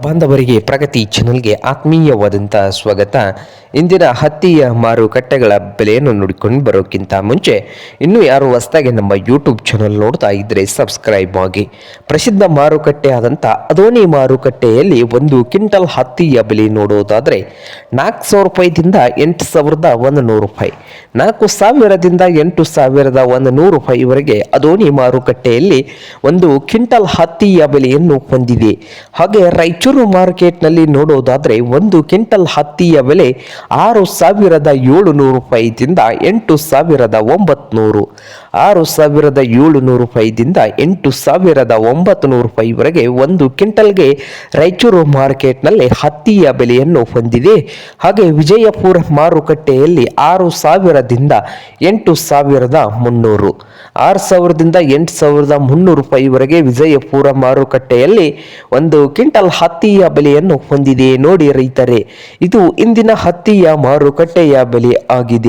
ಬಾಂಧವರಿಗೆ ಪ್ರಗತಿ ಚಾನಲ್ಗೆ ಆತ್ಮೀಯವಾದಂತಹ ಸ್ವಾಗತ. ಇಂದಿನ ಹತ್ತಿಯ ಮಾರುಕಟ್ಟೆಗಳ ಬೆಲೆಯನ್ನು ನೋಡಿಕೊಂಡು ಬರೋಕ್ಕಿಂತ ಮುಂಚೆ ಇನ್ನೂ ಯಾರು ಹೊಸದಾಗಿ ನಮ್ಮ ಯೂಟ್ಯೂಬ್ ಚಾನಲ್ ನೋಡ್ತಾ ಇದ್ದರೆ ಸಬ್ಸ್ಕ್ರೈಬ್ ಆಗಿ. ಪ್ರಸಿದ್ಧ ಮಾರುಕಟ್ಟೆ ಆದಂಥ ಅದೋನಿ ಮಾರುಕಟ್ಟೆಯಲ್ಲಿ ಒಂದು ಕ್ವಿಂಟಲ್ ಹತ್ತಿಯ ಬೆಲೆ ನೋಡೋದಾದರೆ 4,000 ರೂಪಾಯಿದಿಂದ 8,100 ರೂಪಾಯಿ, 4,000ದಿಂದ 8,100 ರೂಪಾಯಿವರೆಗೆ ಅದೋನಿ ಮಾರುಕಟ್ಟೆಯಲ್ಲಿ ಒಂದು ಕ್ವಿಂಟಲ್ ಹತ್ತಿಯ ಬೆಲೆಯನ್ನು ಹೊಂದಿದೆ. ಹಾಗೆ ರಾಯಚೂರು ಮಾರ್ಕೆಟ್ನಲ್ಲಿ ನೋಡೋದಾದರೆ ಒಂದು ಕ್ವಿಂಟಲ್ ಹತ್ತಿಯ ಬೆಲೆ 6,700 ರೂಪಾಯಿದಿಂದ 8,900, 6,700 ರೂಪಾಯಿದಿಂದ 8,900 ರೂಪಾಯಿವರೆಗೆ ಒಂದು ಕ್ವಿಂಟಲ್ಗೆ ರಾಯಚೂರು ಮಾರ್ಕೆಟ್ನಲ್ಲಿ ಹತ್ತಿಯ ಬೆಲೆಯನ್ನು ಹೊಂದಿದೆ. ಹಾಗೆ ವಿಜಯಪುರ ಮಾರುಕಟ್ಟೆಯಲ್ಲಿ 6,000ದಿಂದ 8,300, 6,000ದಿಂದ 8,300 ರೂಪಾಯಿವರೆಗೆ ವಿಜಯಪುರ ಮಾರುಕಟ್ಟೆಯಲ್ಲಿ ಒಂದು ಕ್ವಿಂಟಲ್ ಹತ್ತಿಯ ಬೆಲೆಯನ್ನು ಹೊಂದಿದೆ. ನೋಡಿ ರೈತರೇ, ಇದು ಇಂದಿನ ಹತ್ತಿಯ ಮಾರುಕಟ್ಟೆಯ ಬೆಲೆ ಆಗಿದೆ.